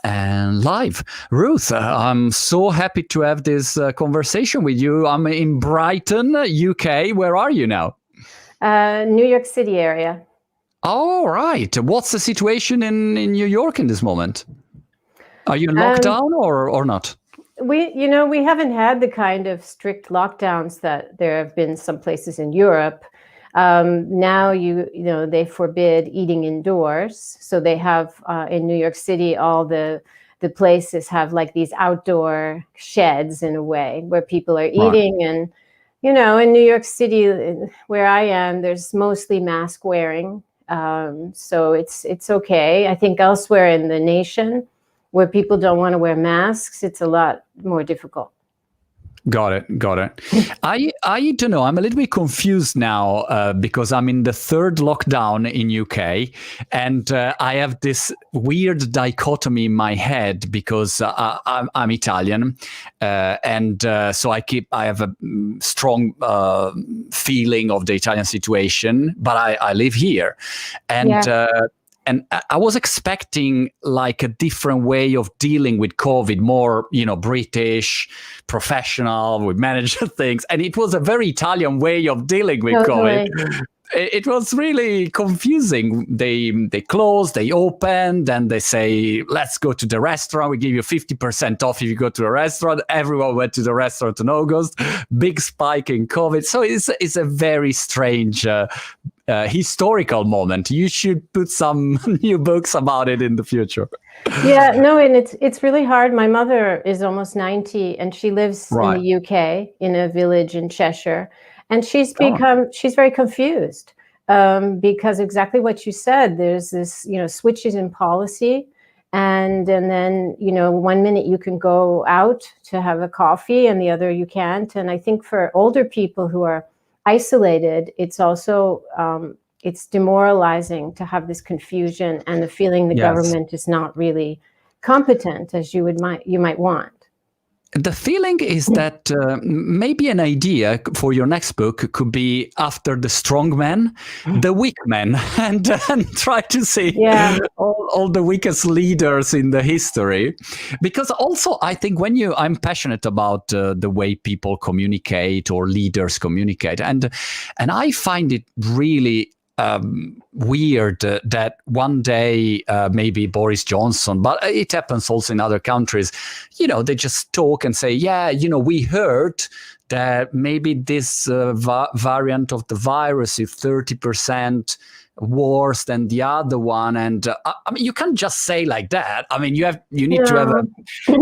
and live. Ruth, I'm so happy to have this conversation with you. I'm in Brighton, UK. Where are you now? New York City area. All right. What's the situation in New York in this moment? Are you in lockdown or not? We haven't had the kind of strict lockdowns that there have been some places in Europe. Now they forbid eating indoors. So they have in New York City, all the places have like these outdoor sheds in a way where people are eating. Right. And, in New York City, where I am, there's mostly mask wearing. So it's okay. I think elsewhere in the nation where people don't want to wear masks, it's a lot more difficult. Got it. I don't know. I'm a little bit confused now because I'm in the third lockdown in UK, and I have this weird dichotomy in my head because I'm Italian, and so I have a strong feeling of the Italian situation, but I live here, and. Yeah. And I was expecting like a different way of dealing with COVID, more, British, professional, we manage things. And it was a very Italian way of dealing with COVID. It was really confusing. They closed, they opened, and they say, let's go to the restaurant. We give you 50% off if you go to a restaurant. Everyone went to the restaurant in August. Big spike in COVID. So it's a very strange historical moment. You should put some new books about it in the future. Yeah, no, and it's really hard. My mother is almost 90 and she lives in the UK in a village in Cheshire. And she's very confused because exactly what you said, there's this, switches in policy. And then, 1 minute you can go out to have a coffee and the other you can't. And I think for older people who are isolated, it's also it's demoralizing to have this confusion and the feeling the government is not really competent as you might want. The feeling is that maybe an idea for your next book could be after the strong man, the weak man, and try to see all the weakest leaders in the history. Because also, I think I'm passionate about the way people communicate or leaders communicate. And I find it really weird that one day maybe Boris Johnson, but it happens also in other countries, they just talk and say, we heard that maybe this variant of the virus is 30% worse than the other one. And I mean, you can't just say like that. I mean, you need to have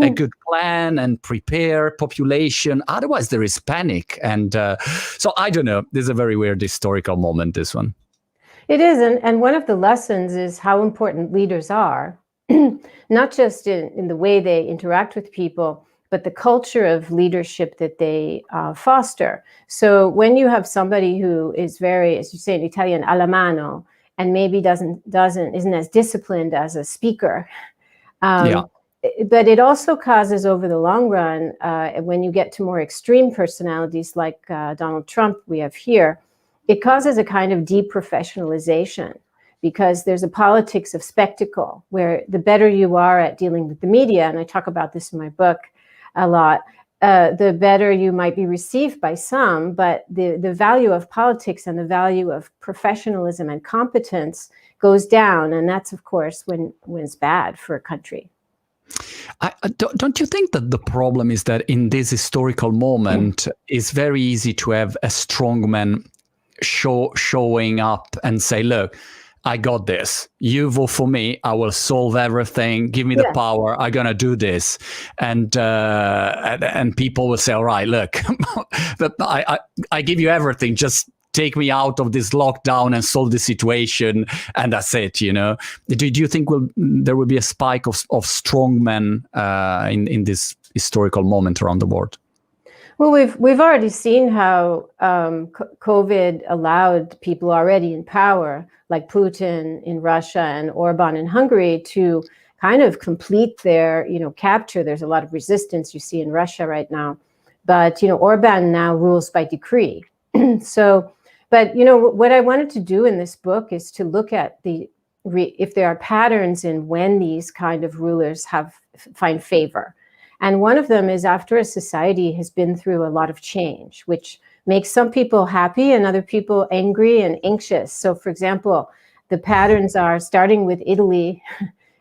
a good plan and prepare population. Otherwise there is panic. And so I don't know. This is a very weird historical moment, this one. It is, and one of the lessons is how important leaders are, not just in the way they interact with people, but the culture of leadership that they foster. So when you have somebody who is very, as you say in Italian, alla mano, and maybe isn't as disciplined as a speaker, but it also causes over the long run, when you get to more extreme personalities like Donald Trump we have here, it causes a kind of deprofessionalization because there's a politics of spectacle where the better you are at dealing with the media, and I talk about this in my book a lot, the better you might be received by some, but the value of politics and the value of professionalism and competence goes down. And that's, of course, when it's bad for a country. Don't you think that the problem is that in this historical moment, it's very easy to have a strong man showing up and say, look, I got this. You vote for me. I will solve everything. Give me the power. I'm going to do this. And people will say, all right, look, I give you everything. Just take me out of this lockdown and solve the situation. And that's it, Do you think there will be a spike of strong men in this historical moment around the world? Well, we've already seen how COVID allowed people already in power, like Putin in Russia and Orban in Hungary, to kind of complete their, capture. There's a lot of resistance you see in Russia right now, but Orban now rules by decree. So, but what I wanted to do in this book is to look at the if there are patterns in when these kind of rulers find favor. And one of them is after a society has been through a lot of change, which makes some people happy and other people angry and anxious. So, for example, the patterns are starting with Italy,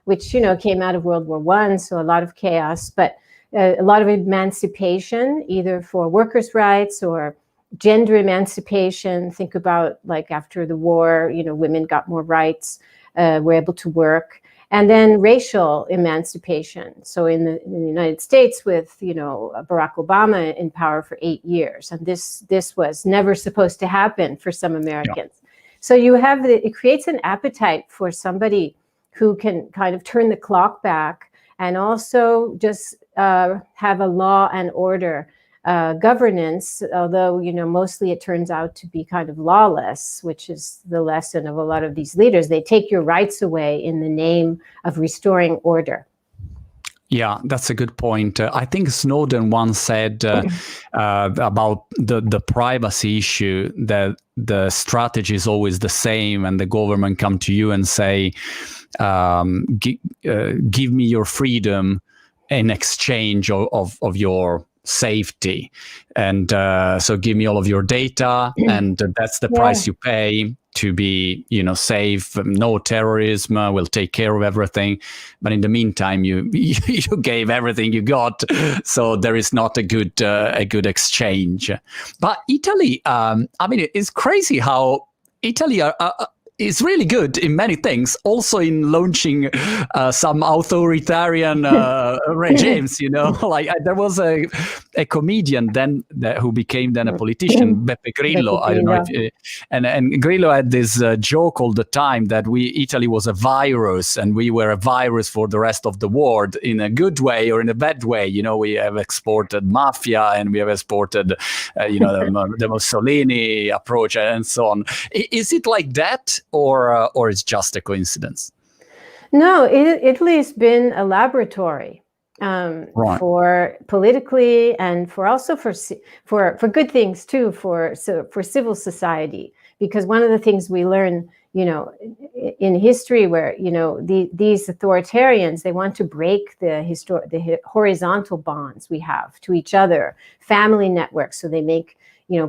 which, came out of World War I, so a lot of chaos, but a lot of emancipation, either for workers' rights or gender emancipation. Think about like after the war, women got more rights, were able to work. And then racial emancipation. So in the United States with, Barack Obama in power for 8 years. And this was never supposed to happen for some Americans. Yeah. So it creates an appetite for somebody who can kind of turn the clock back and also just have a law and order governance, although, mostly it turns out to be kind of lawless, which is the lesson of a lot of these leaders. They take your rights away in the name of restoring order. Yeah, that's a good point. I think Snowden once said about the privacy issue that the strategy is always the same, and the government come to you and say, give me your freedom in exchange of your safety, and so give me all of your data, and that's the price you pay to be, safe. No terrorism. We'll take care of everything. But in the meantime, you gave everything you got, so there is not a good exchange. But Italy, it's crazy how Italy is really good in many things, also in launching some authoritarian regimes, Like there was a comedian then who became then a politician, Beppe Grillo. I don't know if, and Grillo had this joke all the time that Italy was a virus, and we were a virus for the rest of the world, in a good way or in a bad way. We have exported mafia, and we have exported, the Mussolini approach and so on. Is it like that? Or it's just a coincidence? No, Italy's been a laboratory for politically, and for also for good things too, for civil society. Because one of the things we learn, in history, where these authoritarians, they want to break the horizontal bonds we have to each other, family networks. So they make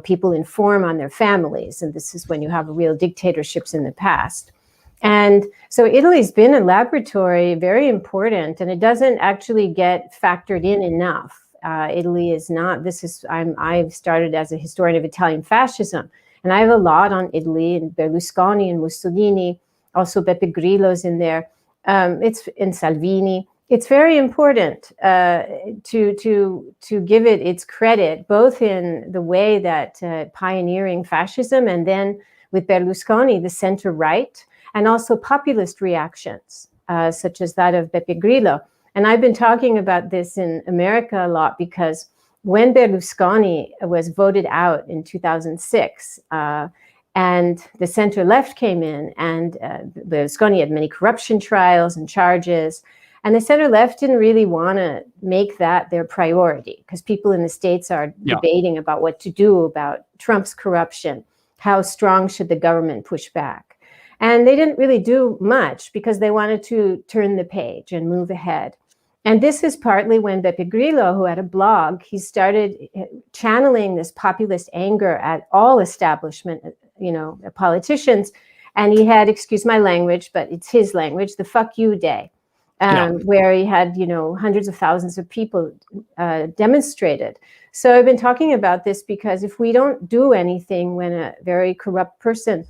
people inform on their families. And this is when you have real dictatorships in the past. And so Italy's been a laboratory, very important, and it doesn't actually get factored in enough. Italy is not, I've started as a historian of Italian fascism, and I have a lot on Italy and Berlusconi and Mussolini, also Beppe Grillo's in there, it's in Salvini. It's very important to give it its credit, both in the way that pioneering fascism, and then with Berlusconi, the center-right, and also populist reactions, such as that of Beppe Grillo. And I've been talking about this in America a lot, because when Berlusconi was voted out in 2006, and the center-left came in, and Berlusconi had many corruption trials and charges, and the center-left didn't really want to make that their priority, because people in the States are debating about what to do about Trump's corruption. How strong should the government push back? And they didn't really do much, because they wanted to turn the page and move ahead. And this is partly when Beppe Grillo, who had a blog, he started channeling this populist anger at all establishment, politicians. And he had, excuse my language, but it's his language, the fuck you day. Where he had, hundreds of thousands of people demonstrated. So I've been talking about this because if we don't do anything when a very corrupt person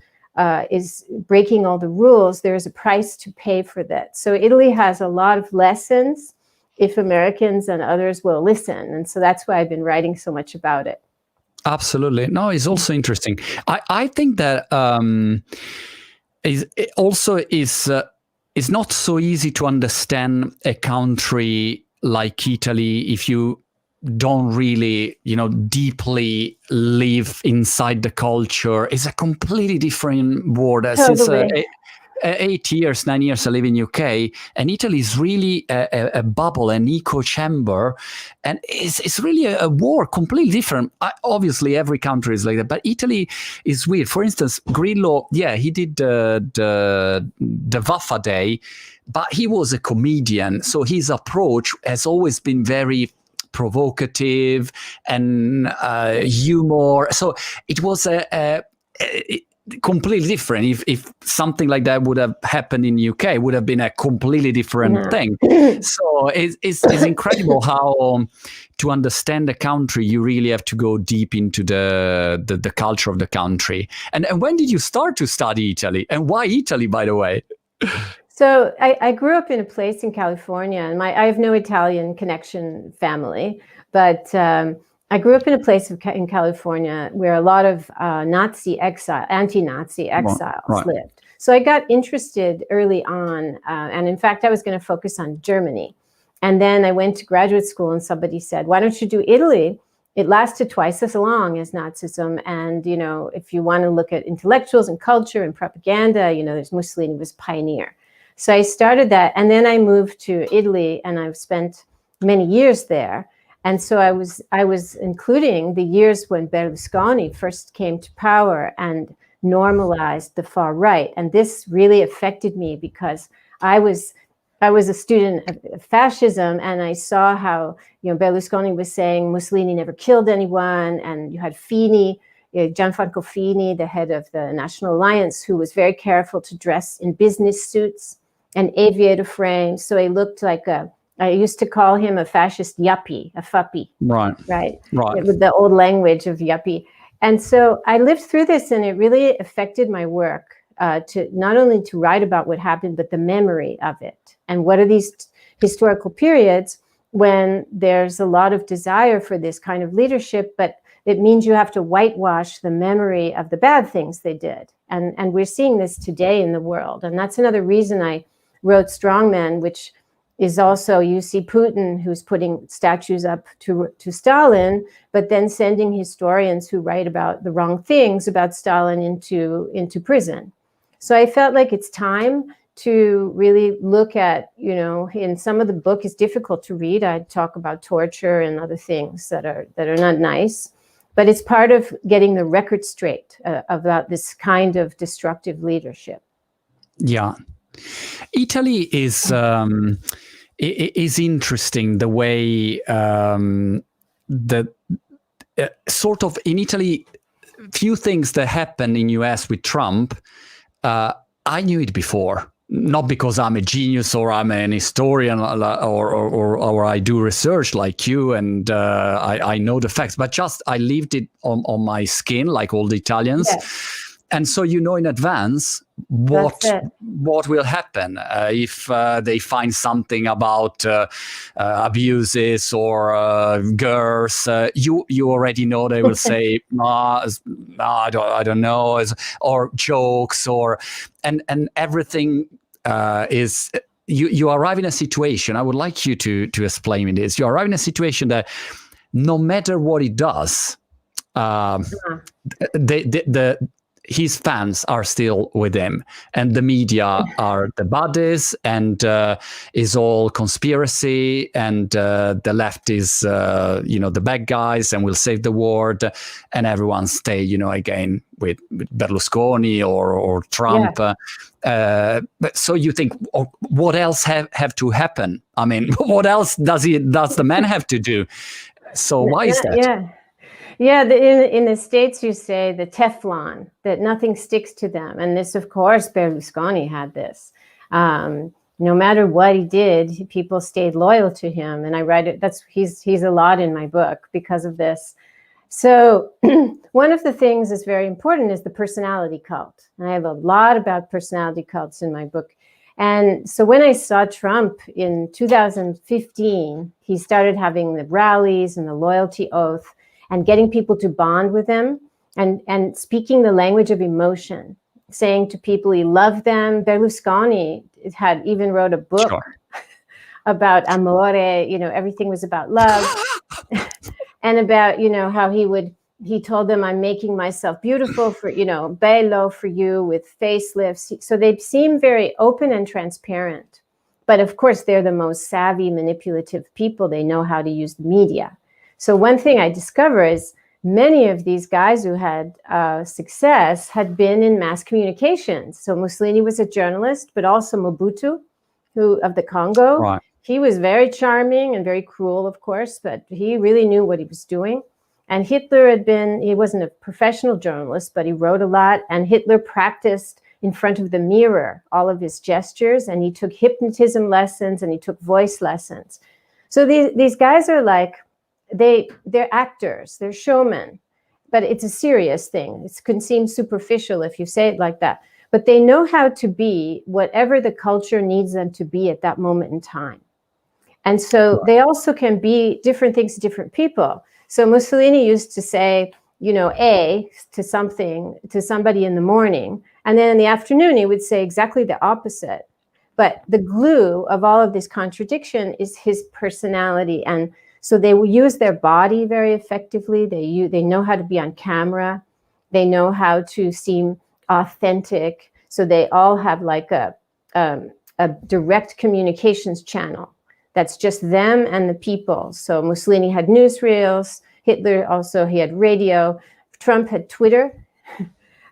is breaking all the rules, there's a price to pay for that. So Italy has a lot of lessons if Americans and others will listen. And so that's why I've been writing so much about it. Absolutely. No, it's also interesting. I think that it's not so easy to understand a country like Italy if you don't really, deeply live inside the culture. It's a completely different world. Totally. 8 years, 9 years I live in UK, and Italy is really a bubble, an echo chamber, and it's really a war, completely different. Obviously, every country is like that, but Italy is weird. For instance, Grillo, he did the Waffa Day, but he was a comedian, so his approach has always been very provocative and humor. So it was completely different. If something like that would have happened in UK, it would have been a completely different thing. So it's incredible how to understand a country, you really have to go deep into the culture of the country. And when did you start to study Italy? And why Italy, by the way? So I grew up in a place in California, and I have no Italian connection family, but I grew up in a place in California where a lot of anti-Nazi exiles lived. So I got interested early on, and in fact, I was going to focus on Germany. And then I went to graduate school, and somebody said, "Why don't you do Italy? It lasted twice as long as Nazism. And, if you want to look at intellectuals and culture and propaganda, there's Mussolini was pioneer." So I started that, and then I moved to Italy, and I've spent many years there. And so I was including the years when Berlusconi first came to power and normalized the far right. And this really affected me because I was a student of fascism, and I saw how Berlusconi was saying Mussolini never killed anyone, and you had Fini, Gianfranco Fini, the head of the National Alliance, who was very careful to dress in business suits and aviator frames. So he looked like I used to call him a fascist yuppie, a fuppy. Right. With the old language of yuppie. And so I lived through this, and it really affected my work to not only to write about what happened, but the memory of it. And what are these historical periods when there's a lot of desire for this kind of leadership, but it means you have to whitewash the memory of the bad things they did. And we're seeing this today in the world. And that's another reason I wrote Strongmen, which is also, you see Putin, who's putting statues up to Stalin, but then sending historians who write about the wrong things about Stalin into prison. So I felt like it's time to really look at, in some of the book is difficult to read. I talk about torture and other things that are not nice, but it's part of getting the record straight about this kind of destructive leadership. Yeah. Italy is interesting the way sort of in Italy, few things that happen in US with Trump, I knew it before. Not because I'm a genius or I'm an historian or I do research like you and I know the facts, but just I lived it on my skin like all the Italians. Yes. And so in advance what will happen if they find something about abuses or girls. You already know they will say, I don't know, or jokes and everything is. You arrive in a situation. I would like you to explain this. You arrive in a situation that no matter what he does, his fans are still with him, and the media are the buddies, and is all conspiracy, and the left is the bad guys, and will save the world, and everyone stay again with Berlusconi or Trump. Yeah. But so you think, what else have to happen? I mean, what else does the man have to do? So why is that? Yeah. Yeah, in the States, you say the Teflon, that nothing sticks to them. And this, of course, Berlusconi had this. No matter what he did, people stayed loyal to him. And I write it, he's a lot in my book because of this. So one of the things that's very important is the personality cult. And I have a lot about personality cults in my book. And so when I saw Trump in 2015, he started having the rallies and the loyalty oath, and getting people to bond with him and speaking the language of emotion, saying to people he loved them. Berlusconi had even wrote a book about amore, everything was about love and about, how he would He told them, I'm making myself beautiful for, bello for you with facelifts. So they seem very open and transparent. But of course, they're the most savvy, manipulative people. They know how to use the media. So one thing I discover is many of these guys who had success had been in mass communications. So Mussolini was a journalist, but also Mobutu, who of the Congo. Right. He was very charming and very cruel, of course, but he really knew what he was doing. And Hitler he wasn't a professional journalist, but he wrote a lot. And Hitler practiced in front of the mirror all of his gestures, and he took hypnotism lessons and he took voice lessons. So these guys are like, they're actors, they're showmen, but it's a serious thing. It can seem superficial if you say it like that, but they know how to be whatever the culture needs them to be at that moment in time. And so they also can be different things to different people. So Mussolini used to say, A to somebody in the morning, and then in the afternoon, he would say exactly the opposite. But the glue of all of this contradiction is his personality. And so they will use their body very effectively. They know how to be on camera. They know how to seem authentic. So they all have like a direct communications channel. That's just them and the people. So Mussolini had newsreels. Hitler also, he had radio. Trump had Twitter.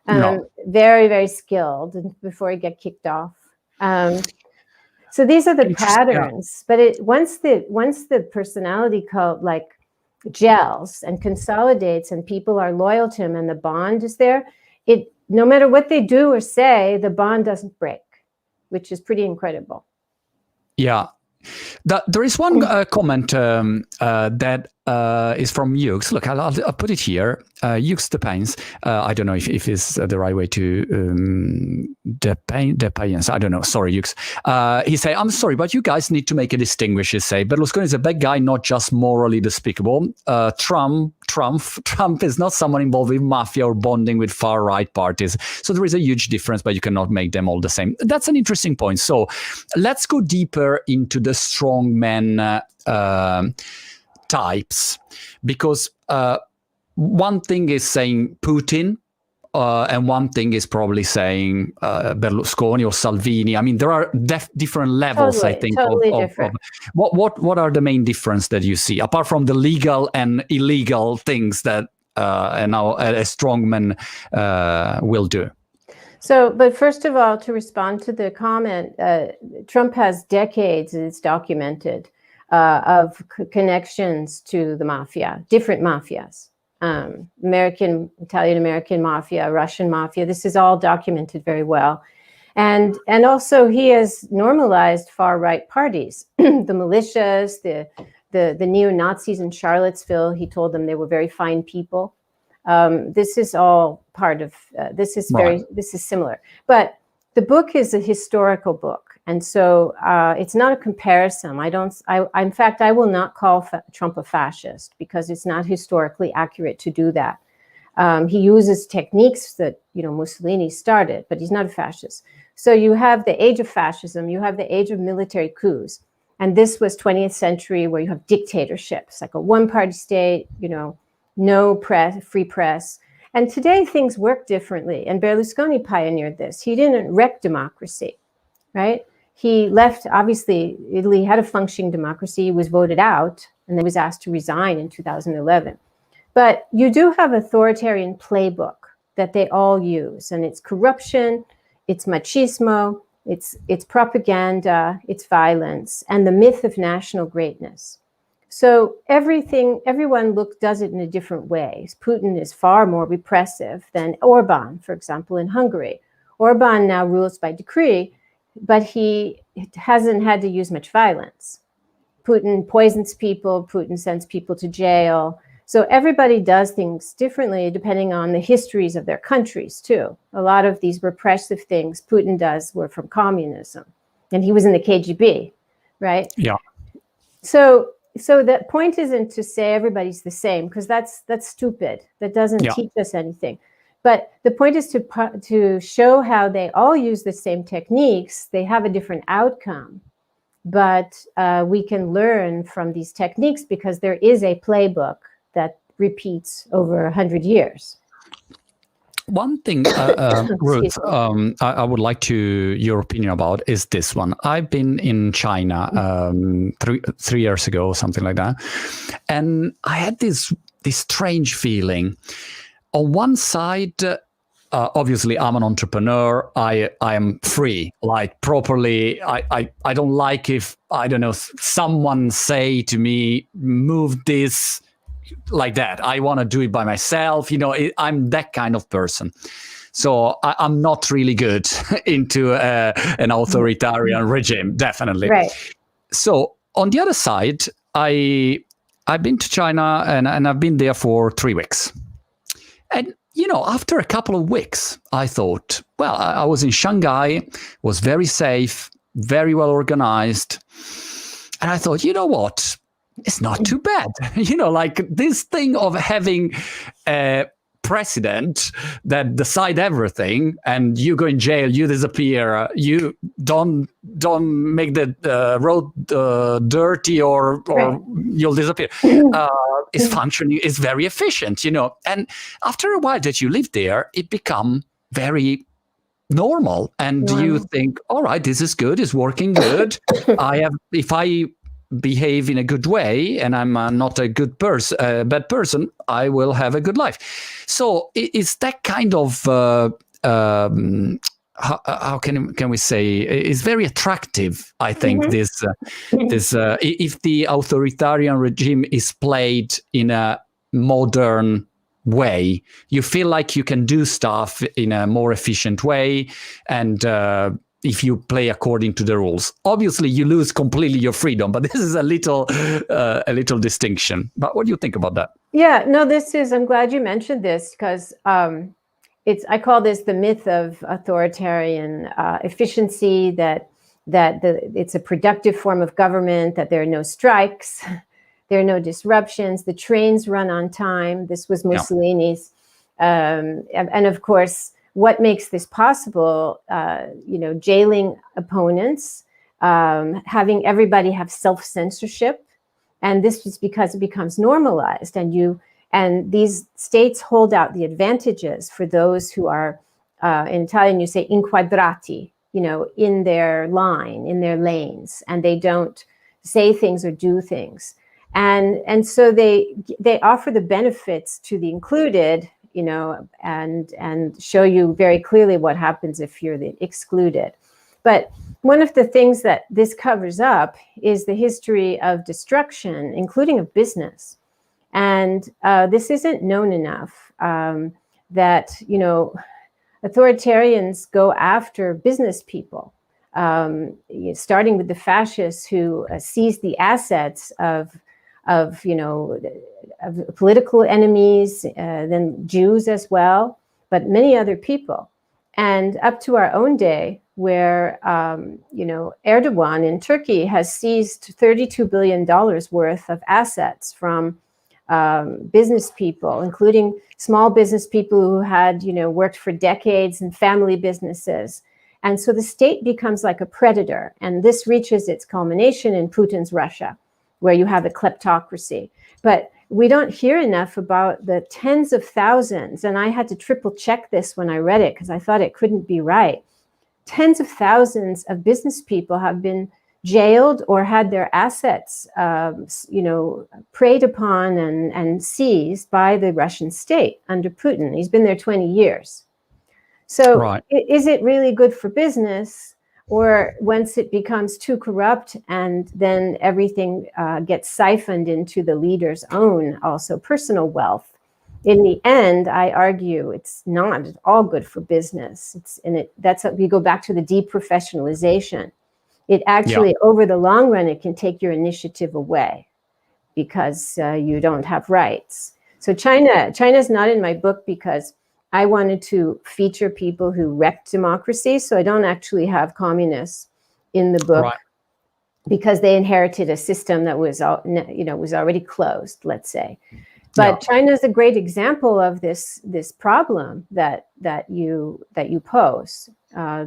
Very, very skilled before he got kicked off. So these are the patterns. Yeah. But once the personality cult like gels and consolidates and people are loyal to him and the bond is there, no matter what they do or say, the bond doesn't break, which is pretty incredible. Yeah. There is one comment that is from Hughes. Look, I'll put it here. Hughes Depayens. I don't know if it's the right way to Depayens. I don't know. Sorry, Hughes. He say, I'm sorry, but you guys need to make a distinction. Say Berlusconi is a bad guy, not just morally despicable. Trump is not someone involved with mafia or bonding with far-right parties. So there is a huge difference, but you cannot make them all the same. That's an interesting point. So let's go deeper into the strongman types, because one thing is saying Putin, and one thing is probably saying Berlusconi or Salvini. I mean, there are different levels, totally, I think. Totally different. What are the main difference that you see, apart from the legal and illegal things that a strongman will do? So, but first of all, to respond to the comment, Trump has decades, it's documented, of connections to the mafia, different mafias. American, Italian-American mafia, Russian mafia. This is all documented very well. And also he has normalized far-right parties, the militias, the neo-Nazis in Charlottesville. He told them they were very fine people. This is all part of, this is similar. But the book is a historical book. And so it's not a comparison. In fact, I will not call Trump a fascist because it's not historically accurate to do that. He uses techniques that, Mussolini started, but he's not a fascist. So you have the age of fascism, you have the age of military coups. And this was 20th century where you have dictatorships, like a one-party state, no press, free press. And today things work differently. And Berlusconi pioneered this. He didn't wreck democracy, right? He left, obviously, Italy had a functioning democracy, was voted out, and then was asked to resign in 2011. But you do have authoritarian playbook that they all use. And it's corruption, it's machismo, it's propaganda, it's violence, and the myth of national greatness. So everyone does it in a different way. Putin is far more repressive than Orban, for example, in Hungary. Orban now rules by decree, but he hasn't had to use much violence. Putin poisons people, Putin sends people to jail. So everybody does things differently depending on the histories of their countries too. A lot of these repressive things Putin does were from communism, and he was in the KGB, right? Yeah. So the point isn't to say everybody's the same, because that's stupid. That doesn't teach us anything. But the point is to show how they all use the same techniques. They have a different outcome, but we can learn from these techniques because there is a playbook that repeats over 100 years. One thing, Ruth, I would like your opinion about is this one. I've been in China 3 years ago, or something like that, and I had this strange feeling. On one side, obviously, I'm an entrepreneur. I am free, like properly. I don't like if, I don't know, someone say to me, move this like that. I want to do it by myself. I'm that kind of person. So I'm not really good into an authoritarian regime, definitely. Right. So on the other side, I've been to China and I've been there for 3 weeks. And, after a couple of weeks, I thought, well, I was in Shanghai, was very safe, very well organized. And I thought, you know what? It's not too bad. Like this thing of having a president that decide everything and you go in jail, you disappear, you don't make the road dirty or Right. you'll disappear. Is functioning, is very efficient, And after a while that you live there, it become very normal. And you think, all right, this is good, it's working good. If I behave in a good way and I'm not a bad person, I will have a good life. So it's that kind of how can we say, it's very attractive, I think. This if the authoritarian regime is played in a modern way, you feel like you can do stuff in a more efficient way, and if you play according to the rules. Obviously, you lose completely your freedom, but this is a little distinction. But what do you think about that? Yeah, no, I'm glad you mentioned this, because I call this the myth of authoritarian efficiency, that it's a productive form of government, that there are no strikes, there are no disruptions, the trains run on time. This was Mussolini's. And of course, what makes this possible, jailing opponents, having everybody have self-censorship. And this is because it becomes normalized, and these states hold out the advantages for those who are, in Italian you say inquadrati, in their line, in their lanes, and they don't say things or do things. And so they offer the benefits to the included, and show you very clearly what happens if you're the excluded. But one of the things that this covers up is the history of destruction, including of business. And this isn't known enough, that, authoritarians go after business people, starting with the fascists who seize the assets of political enemies, then Jews as well, but many other people. And up to our own day, where, Erdogan in Turkey has seized $32 billion worth of assets from business people, including small business people who had, worked for decades in family businesses. And so the state becomes like a predator. And this reaches its culmination in Putin's Russia, where you have a kleptocracy. But we don't hear enough about the tens of thousands, and I had to triple check this when I read it because I thought it couldn't be right. Tens of thousands of business people have been jailed or had their assets, preyed upon and seized by the Russian state under Putin. He's been there 20 years. So right. Is it really good for business? Or once it becomes too corrupt and then everything gets siphoned into the leader's own also personal wealth, in the end, I argue it's not at all good for business. That's what we go back to the deprofessionalization. It actually, over the long run, it can take your initiative away because you don't have rights. So China's not in my book because I wanted to feature people who wrecked democracy. So I don't actually have communists in the book because they inherited a system that was already closed, let's say. But China is a great example of this problem that you pose.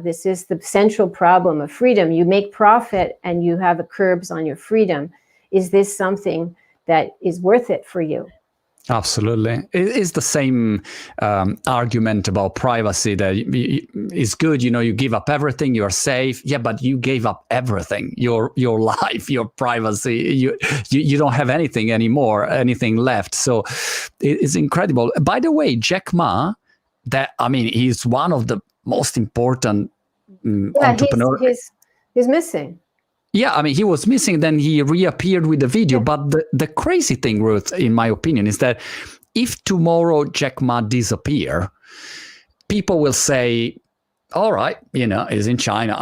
This is the central problem of freedom. You make profit and you have curbs on your freedom. Is this something that is worth it for you? Absolutely. It's the same argument about privacy that it's good, you give up everything, you're safe. Yeah, but you gave up everything, your life, your privacy. You don't have anything anymore, anything left. So it's incredible. By the way, Jack Ma, he's one of the most important entrepreneurs. He's missing. Yeah, he was missing, then he reappeared with the video. Yeah. But the crazy thing, Ruth, in my opinion, is that if tomorrow Jack Ma disappear, people will say, all right, he's in China.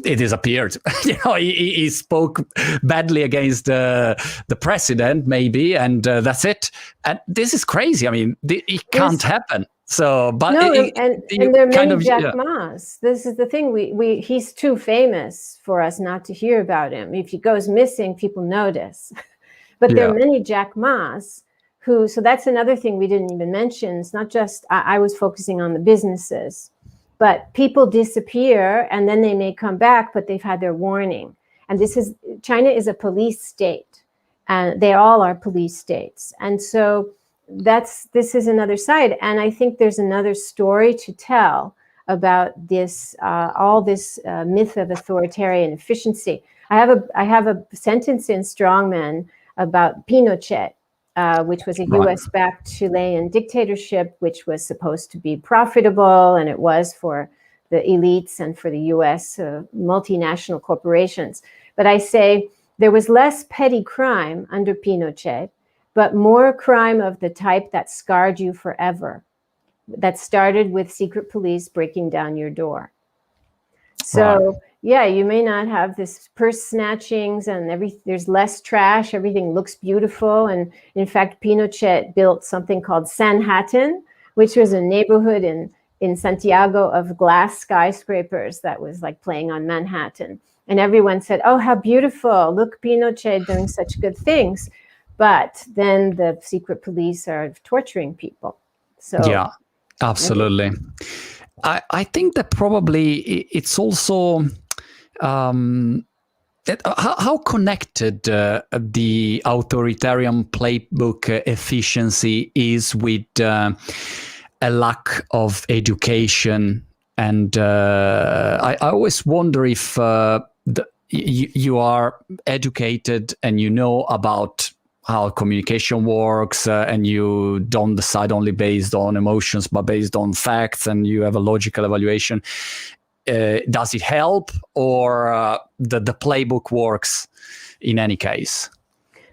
It disappeared. He spoke badly against the president, maybe, and that's it. And this is crazy. It can't happen. So, but no, and there are many Jack Ma's. This is the thing. He's too famous for us not to hear about him. If he goes missing, people notice. But there are many Jack Ma's who. So that's another thing we didn't even mention. It's not just I was focusing on the businesses, but people disappear and then they may come back, but they've had their warning. And China is a police state, and they all are police states, and so. This is another side, and I think there's another story to tell about this all this myth of authoritarian efficiency. I have a sentence in Strongman about Pinochet, which was a U.S.-backed Chilean dictatorship, which was supposed to be profitable, and it was for the elites and for the U.S. Multinational corporations. But I say there was less petty crime under Pinochet, but more crime of the type that scarred you forever, that started with secret police breaking down your door. So, you may not have this purse snatchings and there's less trash, everything looks beautiful. And in fact, Pinochet built something called Sanhattan, which was a neighborhood in Santiago of glass skyscrapers that was like playing on Manhattan. And everyone said, oh, how beautiful, look, Pinochet doing such good things. But then the secret police are torturing people. So yeah, absolutely. I think that probably it's also how connected the authoritarian playbook efficiency is with a lack of education. And I always wonder if you are educated and you know about how communication works, and you don't decide only based on emotions, but based on facts, and you have a logical evaluation. Does it help, or the playbook works in any case?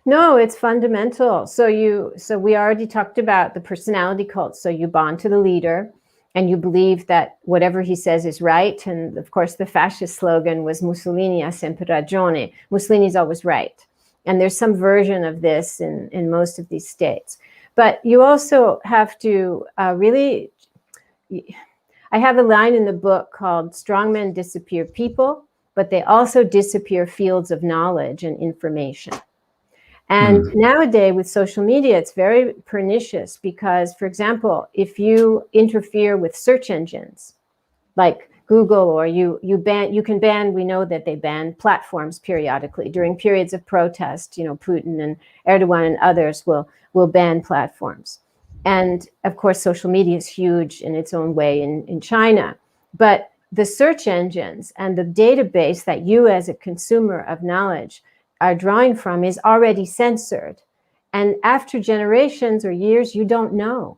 No, it's fundamental. So we already talked about the personality cult. So you bond to the leader, and you believe that whatever he says is right. And of course, the fascist slogan was Mussolini ha sempre ragione. Mussolini's always right. And there's some version of this in most of these states. But you also have to really, I have a line in the book called "Strongmen disappear people, but they also disappear fields of knowledge and information." And nowadays with social media, it's very pernicious because, for example, if you interfere with search engines like Google, or you can ban, we know that they ban platforms periodically during periods of protest. Putin and Erdogan and others will ban platforms. And of course, social media is huge in its own way in China. But the search engines and the database that you as a consumer of knowledge are drawing from is already censored. And after generations or years, you don't know.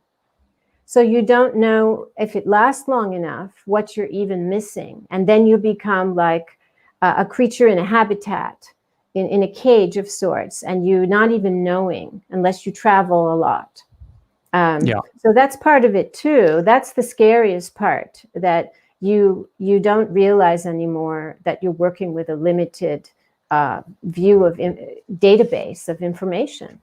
So you don't know if it lasts long enough, what you're even missing. And then you become like a creature in a habitat, in a cage of sorts, and you're not even knowing unless you travel a lot. So that's part of it too. That's the scariest part, that you don't realize anymore that you're working with a limited view of database of information.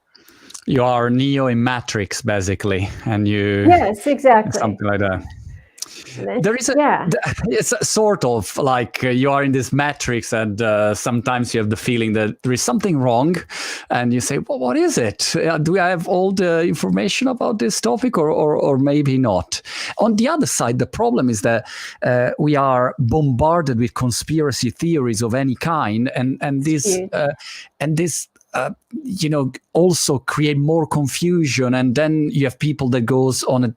You are Neo in Matrix, basically, and you... Yes, exactly. Something like that. There is it's sort of like you are in this matrix, and sometimes you have the feeling that there is something wrong, and you say, well, what is it? Do I have all the information about this topic, or maybe not? On the other side, the problem is that we are bombarded with conspiracy theories of any kind, and this also create more confusion, and then you have people that goes on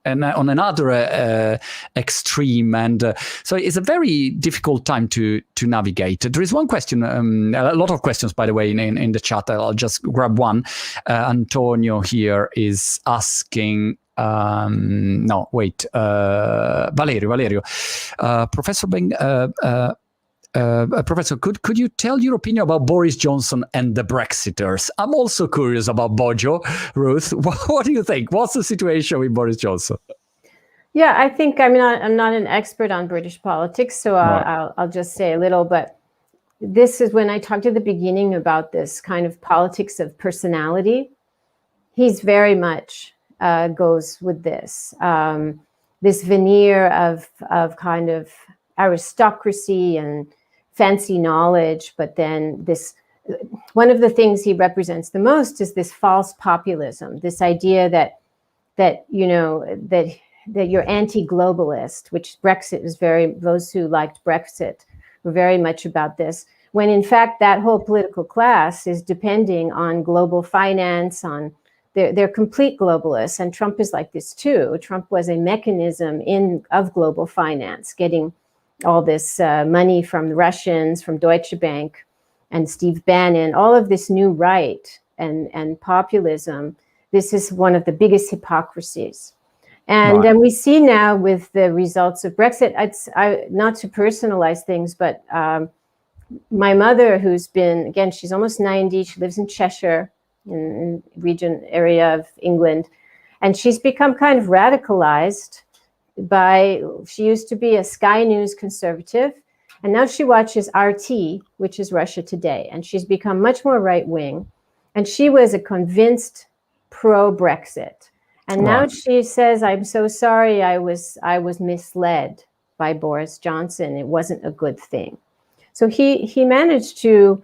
another extreme, and so it's a very difficult time to navigate. There is one question, a lot of questions, by the way, in the chat. I'll just grab one. Antonio here is asking. Valerio, Professor Ben. Professor, could you tell your opinion about Boris Johnson and the Brexiters? I'm also curious about Bojo. Ruth, what do you think? What's the situation with Boris Johnson? Yeah, I think, I'm not an expert on British politics, so I'll just say a little, but this is when I talked at the beginning about this kind of politics of personality. He's very much goes with this veneer of kind of aristocracy and fancy knowledge, but then one of the things he represents the most is this false populism, this idea that you're anti-globalist, which Brexit is those who liked Brexit were very much about this, when in fact that whole political class is depending on global finance, they're complete globalists, and Trump is like this too. Trump was a mechanism of global finance, getting all this money from the Russians, from Deutsche Bank and Steve Bannon, all of this new right and populism. This is one of the biggest hypocrisies. And then we see now with the results of Brexit, not to personalize things, but my mother, who's been, again, she's almost 90, she lives in Cheshire, in area of England, and she's become kind of radicalized she used to be a Sky News conservative, and now she watches RT, which is Russia Today, and she's become much more right-wing, and she was a convinced pro-Brexit. And now she says, I'm so sorry, I was misled by Boris Johnson. It wasn't a good thing. So he managed to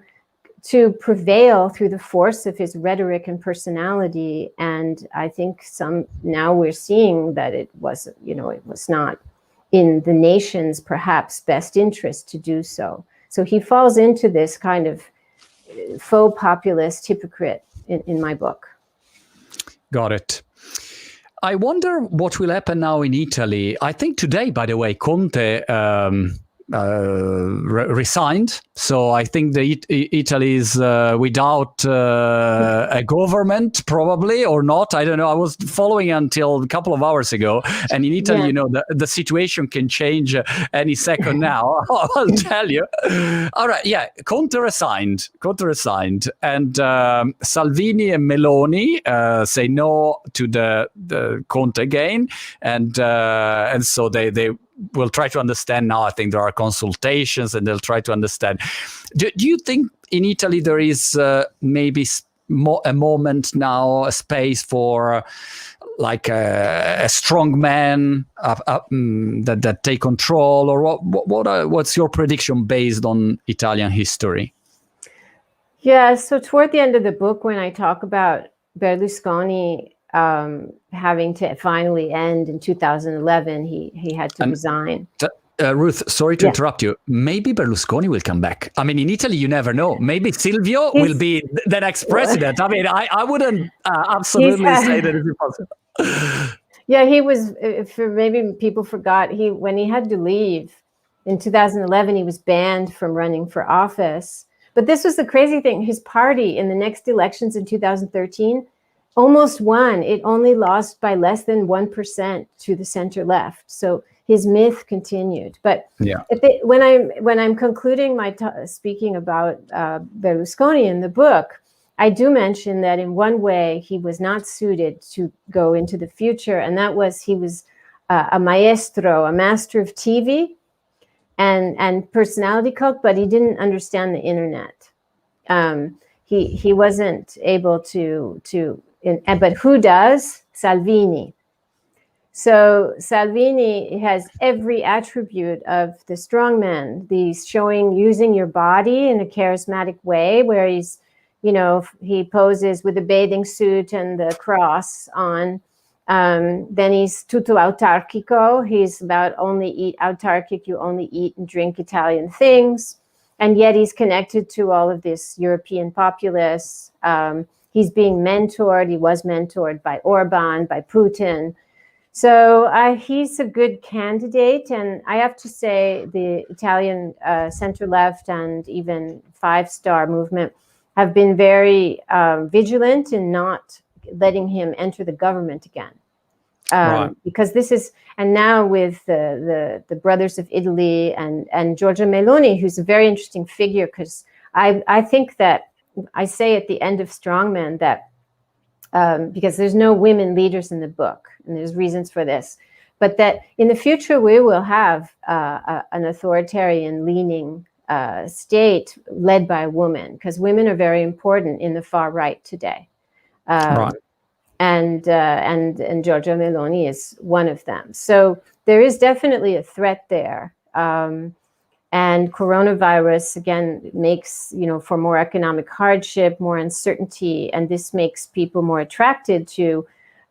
prevail through the force of his rhetoric and personality. And I think now we're seeing that it was not in the nation's perhaps best interest to do so. So he falls into this kind of faux populist hypocrite in my book. Got it. I wonder what will happen now in Italy. I think today, by the way, Conte resigned. So I think Italy is without a government, probably, or not. I don't know. I was following until a couple of hours ago. And in Italy, the situation can change any second now. I'll tell you. All right. Yeah. Conte resigned. And Salvini and Meloni say no to the Conte again. And so they will try to understand now. I think there are consultations and they'll try to understand. Do you think in Italy there is maybe a moment now, a space for like a strong man that take control, or what's your prediction based on Italian history? Yeah, so toward the end of the book, when I talk about Berlusconi having to finally end in 2011, he had to resign. Ruth, sorry to interrupt you. Maybe Berlusconi will come back. I mean, in Italy, you never know. Maybe Silvio will be the next president. I mean, I wouldn't absolutely say that it's impossible. Yeah, he was, maybe people forgot, when he had to leave in 2011, he was banned from running for office. But this was the crazy thing. His party in the next elections in 2013 almost won. It only lost by less than 1% to the center left. So his myth continued. But when I'm concluding my speaking about Berlusconi in the book, I do mention that in one way he was not suited to go into the future, and that was he was a maestro, a master of TV and personality cult, but he didn't understand the internet. He wasn't able to. But who does? Salvini. So Salvini has every attribute of the strongman. Using your body in a charismatic way, where he's, he poses with a bathing suit and the cross on. Then he's tutto autarchico. He's about autarchic. You only eat and drink Italian things. And yet he's connected to all of this European populace. He's being mentored. He was mentored by Orban, by Putin. So he's a good candidate. And I have to say the Italian center-left and even five-star movement have been very vigilant in not letting him enter the government again. Right. Because this is, and now with the Brothers of Italy and Giorgia Meloni, who's a very interesting figure, because I think that I say at the end of Strongman that because there's no women leaders in the book, and there's reasons for this, but that in the future we will have an authoritarian leaning state led by a woman, because women are very important in the far right today. Right. And Giorgia Meloni is one of them. So there is definitely a threat there. And coronavirus, again, makes, for more economic hardship, more uncertainty, and this makes people more attracted to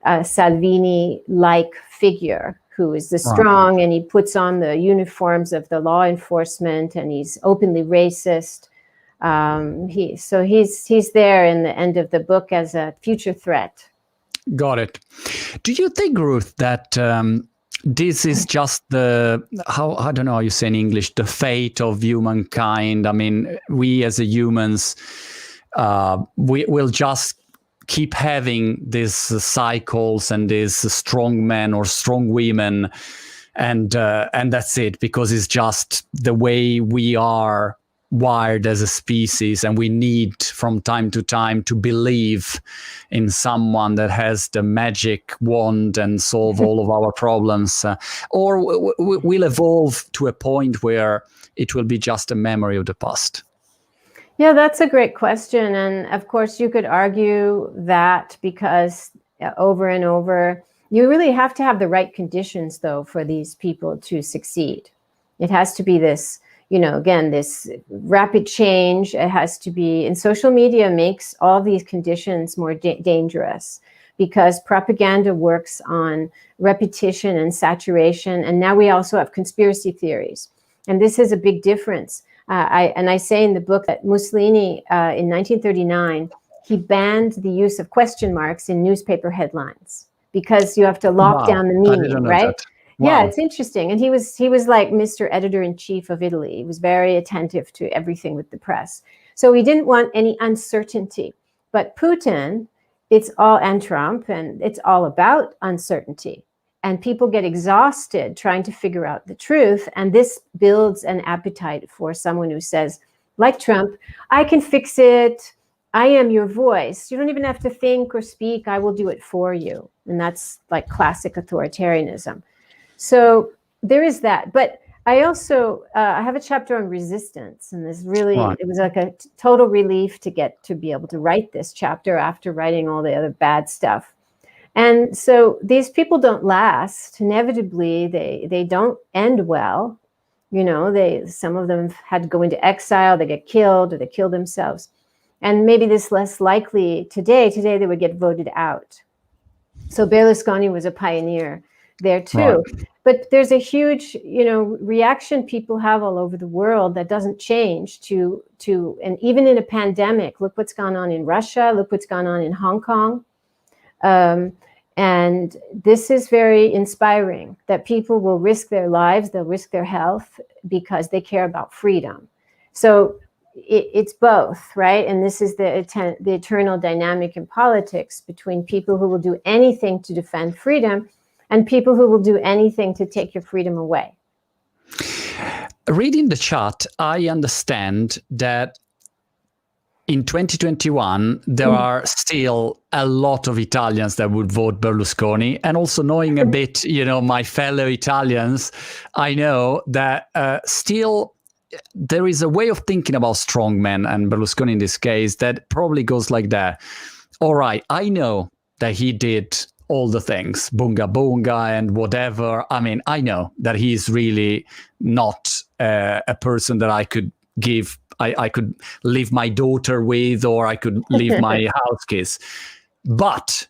a Salvini-like figure who is the strong, and he puts on the uniforms of the law enforcement, and he's openly racist. He's there in the end of the book as a future threat. Got it. Do you think, Ruth, that this is just I don't know how you say in English, the fate of humankind? I mean, we as humans, we will just keep having these cycles and these strong men or strong women, and that's it, because it's just the way we are wired as a species, and we need from time to time to believe in someone that has the magic wand and solve all of our problems, or we'll evolve to a point where it will be just a memory of the past. Yeah, that's a great question. And of course, you could argue that because over and over, you really have to have the right conditions, though, for these people to succeed. It has to be this, again, this rapid change. It has to be, and social media makes all these conditions more dangerous, because propaganda works on repetition and saturation. And now we also have conspiracy theories. And this is a big difference. I say in the book that Mussolini, in 1939, he banned the use of question marks in newspaper headlines, because you have to lock down the meaning, right? Wow. Yeah, it's interesting. And he was like Mr. Editor-in-Chief of Italy. He was very attentive to everything with the press. So he didn't want any uncertainty. But Putin, and Trump, and it's all about uncertainty. And people get exhausted trying to figure out the truth. And this builds an appetite for someone who says, like Trump, I can fix it. I am your voice. You don't even have to think or speak. I will do it for you. And that's like classic authoritarianism. So there is that. But I also, I have a chapter on resistance. And this really, it was like a total relief to be able to write this chapter after writing all the other bad stuff. And so these people don't last. Inevitably, they don't end well. Some of them had to go into exile, they get killed, or they kill themselves. And maybe this less likely today they would get voted out. So Berlusconi was a pioneer there too. Right. But there's a huge, reaction people have all over the world that doesn't change to, and even in a pandemic, look what's gone on in Russia, look what's gone on in Hong Kong. And this is very inspiring, that people will risk their lives, they'll risk their health because they care about freedom. So it's both, right? And this is the eternal dynamic in politics between people who will do anything to defend freedom and people who will do anything to take your freedom away. Reading the chat, I understand that in 2021, there are still a lot of Italians that would vote Berlusconi. And also knowing a bit, my fellow Italians, I know that still there is a way of thinking about strongmen, and Berlusconi in this case, that probably goes like that. All right, I know that he did all the things, bunga bunga and whatever. I mean, I know that he's really not a person that I could give I could leave my daughter with, or I could leave my house kids. But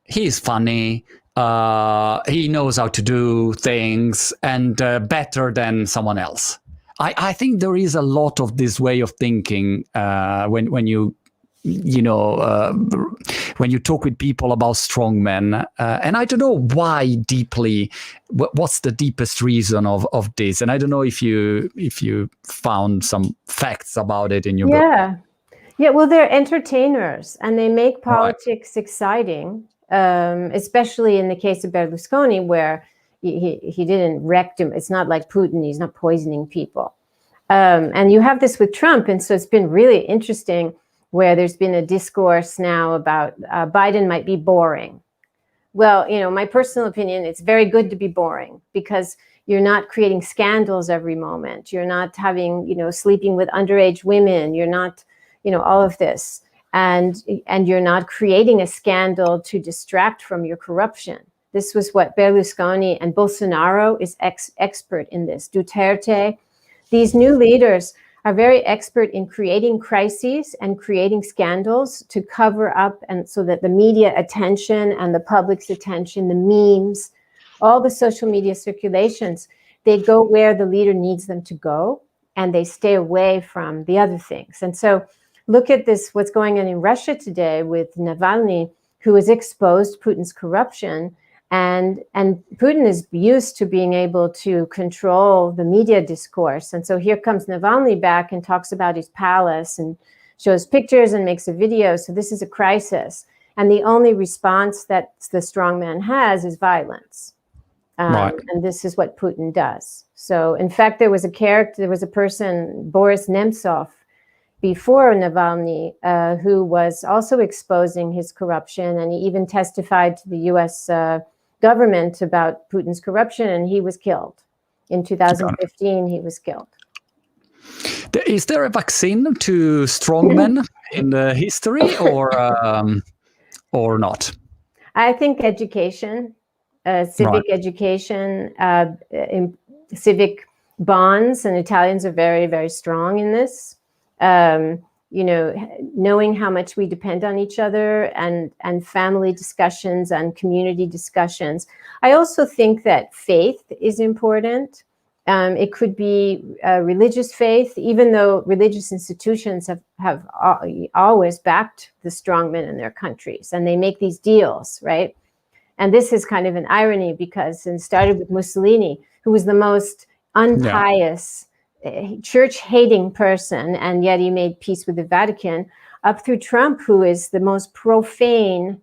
he's funny. He knows how to do things, and better than someone else. I think there is a lot of this way of thinking when you when you talk with people about strongmen, and I don't know why deeply. What's the deepest reason of this? And I don't know if you found some facts about it in your book. Yeah. Well, they're entertainers, and they make politics exciting, especially in the case of Berlusconi, where he didn't wreck him. It's not like Putin; he's not poisoning people. And you have this with Trump, and so it's been really interesting. Where there's been a discourse now about Biden might be boring. Well, my personal opinion, it's very good to be boring because you're not creating scandals every moment. You're not having, sleeping with underage women. You're not, all of this. And you're not creating a scandal to distract from your corruption. This was what Berlusconi and Bolsonaro is expert in this. Duterte, these new leaders are very expert in creating crises and creating scandals to cover up, and so that the media attention and the public's attention, the memes, all the social media circulations, they go where the leader needs them to go, and they stay away from the other things. And so look at this, what's going on in Russia today with Navalny, who has exposed Putin's corruption. And Putin is used to being able to control the media discourse. And so here comes Navalny back and talks about his palace and shows pictures and makes a video. So this is a crisis. And the only response that the strongman has is violence. And this is what Putin does. So in fact, there was a person, Boris Nemtsov, before Navalny, who was also exposing his corruption. And he even testified to the U.S. Government about Putin's corruption, and he was killed. In 2015, he was killed. Is there a vaccine to strongmen in the history, or not? I think education, civic education, civic bonds, and Italians are very, very strong in this. Knowing how much we depend on each other, and family discussions and community discussions. I also think that faith is important. It could be religious faith, even though religious institutions have always backed the strongmen in their countries, and they make these deals, right? And this is kind of an irony because it started with Mussolini, who was the most unpious, church-hating person, and yet he made peace with the Vatican, up through Trump, who is the most profane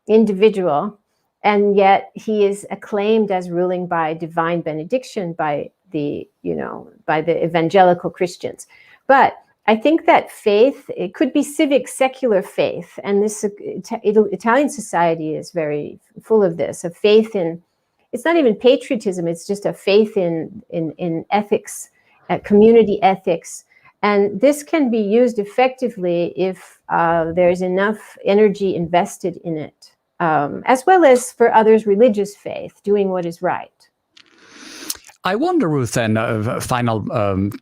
individual, and yet he is acclaimed as ruling by divine benediction by the evangelical Christians. But I think that faith, it could be civic, secular faith, and this Italian society is very full of this, a faith in, it's not even patriotism, it's just a faith in ethics, community ethics. And this can be used effectively if there's enough energy invested in it, as well as for others' religious faith, doing what is right. I wonder, Ruth, and final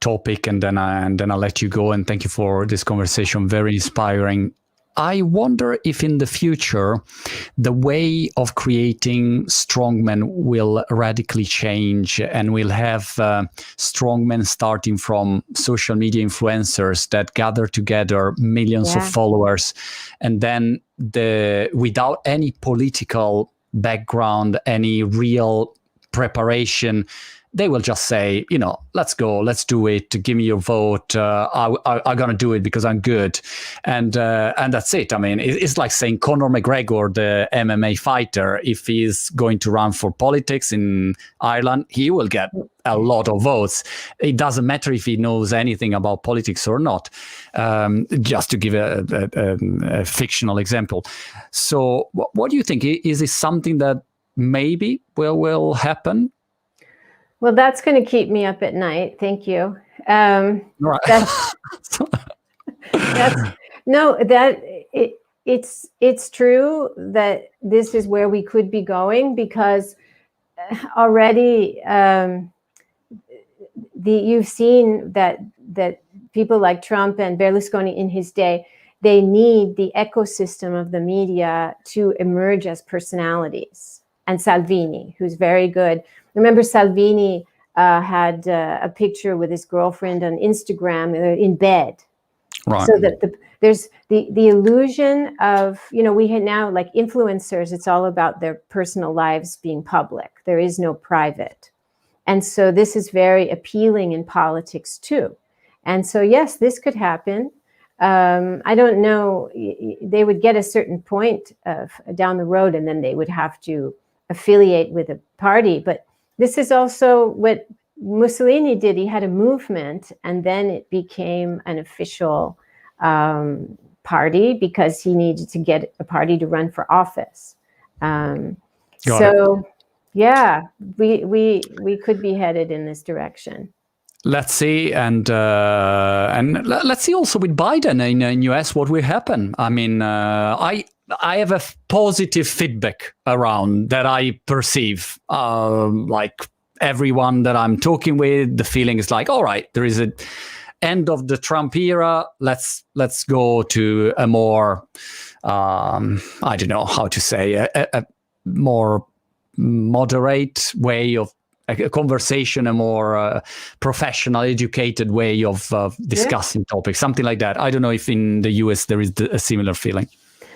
topic, and then I'll let you go. And thank you for this conversation, very inspiring. I wonder if in the future, the way of creating strongmen will radically change, and we'll have strongmen starting from social media influencers that gather together millions of followers, and then without any political background, any real preparation, they will just say, let's go, let's do it. Give me your vote. I'm gonna do it because I'm good, and that's it. I mean, it's like saying Conor McGregor, the MMA fighter, if he's going to run for politics in Ireland, he will get a lot of votes. It doesn't matter if he knows anything about politics or not. Just to give a fictional example. So, what do you think? Is this something that maybe will happen? Well, that's going to keep me up at night. Thank you. Right. It's true that this is where we could be going, because already you've seen that people like Trump and Berlusconi in his day, they need the ecosystem of the media to emerge as personalities. And Salvini, who's very good. Remember Salvini had a picture with his girlfriend on Instagram in bed. Right. So that there's the illusion of, we have now, like influencers, it's all about their personal lives being public. There is no private. And so this is very appealing in politics too. And so, yes, this could happen. I don't know. They would get a certain point down the road, and then they would have to affiliate with a party. But this is also what Mussolini did. He had a movement, and then it became an official party because he needed to get a party to run for office. Yeah, we could be headed in this direction. Let's see, and let's see also with Biden in US what will happen. I mean, I have a positive feedback around that I perceive. Like everyone that I'm talking with, the feeling is like, all right, there is an end of the Trump era. Let's go to a more I don't know how to say a more moderate way of a conversation, a more professional, educated way of discussing topics, something like that. I don't know if in the US there is a similar feeling.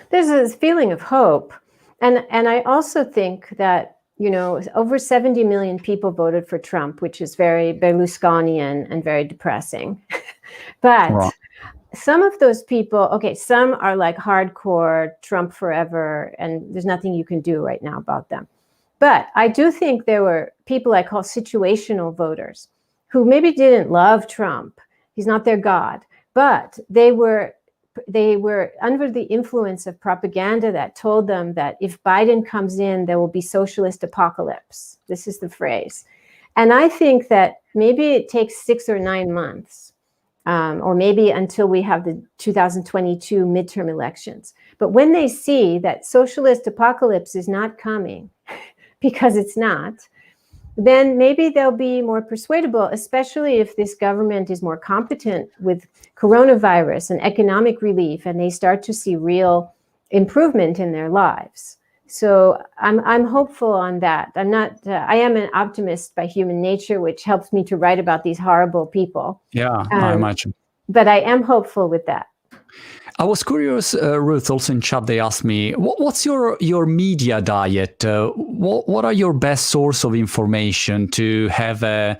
There's this feeling of hope. And I also think that, over 70 million people voted for Trump, which is very Berlusconian and very depressing. But some of those people, some are like hardcore Trump forever, and there's nothing you can do right now about them. But I do think there were people I call situational voters who maybe didn't love Trump. He's not their God, but they were under the influence of propaganda that told them that if Biden comes in, there will be socialist apocalypse. This is the phrase. And I think that maybe it takes 6 or 9 months, or maybe until we have the 2022 midterm elections. But when they see that socialist apocalypse is not coming, because it's not, then maybe they'll be more persuadable, especially if this government is more competent with coronavirus and economic relief, and they start to see real improvement in their lives. So I'm hopeful on that. I am an optimist by human nature, which helps me to write about these horrible people. Yeah, I imagine. But I am hopeful with that. I was curious, Ruth, also in chat, they asked me, what's your media diet? What are your best source of information to have a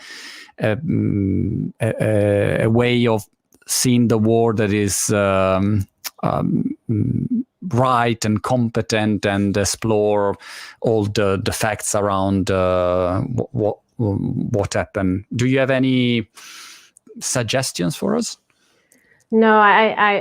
way of seeing the world that is right and competent and explore all the facts around what happened? Do you have any suggestions for us? No,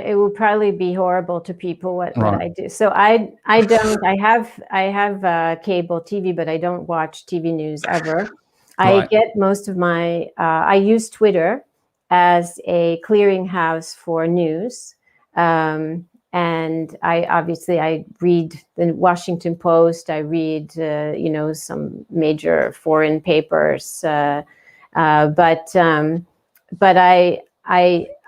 it will probably be horrible to people what I do. So I don't. I have cable TV, but I don't watch TV news ever. I get most of my. I use Twitter as a clearinghouse for news, and I read the Washington Post. I read some major foreign papers, but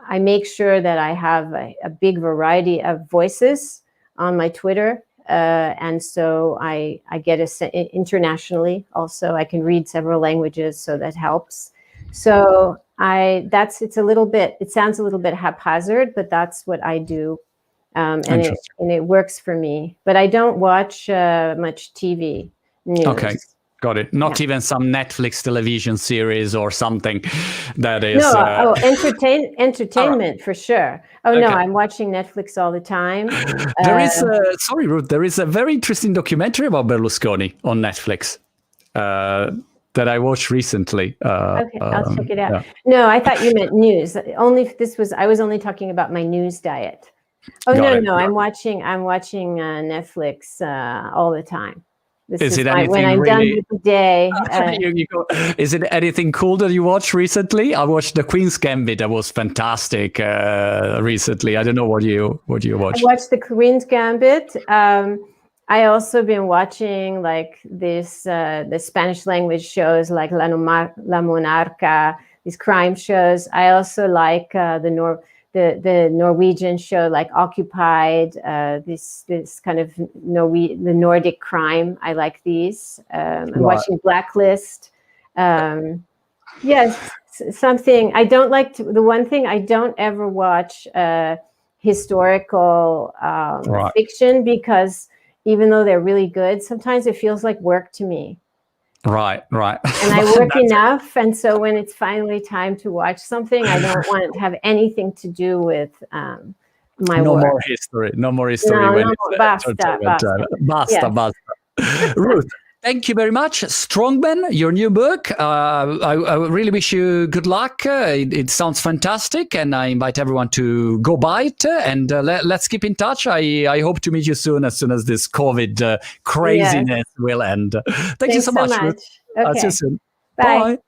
I make sure that I have a big variety of voices on my Twitter. And so I get internationally also. I can read several languages, so that helps. So it sounds a little bit haphazard, but that's what I do. And it works for me. But I don't watch much TV news. Okay. Got it. Not even some Netflix television series or something that is... No, entertainment for sure. No, I'm watching Netflix all the time. There is, sorry, Ruth, there is a very interesting documentary about Berlusconi on Netflix that I watched recently. Okay, I'll check it out. Yeah. No, I thought you meant news. I was only talking about my news diet. No, I'm watching Netflix all the time. When I'm done with the day. Is it anything cool that you watched recently? I watched The Queen's Gambit. That was fantastic recently. I don't know what you watched. I watched The Queen's Gambit. I also been watching like the Spanish language shows like La Monarca, these crime shows. I also like the Norwegian show like Occupied, this kind of the Nordic crime. I like these. I'm watching Blacklist. Yes, something I don't like to. The one thing I don't ever watch historical Right. fiction, because even though they're really good, sometimes it feels like work to me. Right. And I work enough, and so when it's finally time to watch something, I don't want it to have anything to do with my No work. more history. No more history. No, when no, it's basta, entertainment basta. time. Basta, Yes. basta. Ruth, thank you very much. Strongman, your new book. I really wish you good luck. It sounds fantastic, and I invite everyone to go buy it. And let's keep in touch. I hope to meet you soon as this COVID craziness will end. Thank you Thanks so much, Ruth. much. I'll see you Okay. soon. Bye. Bye.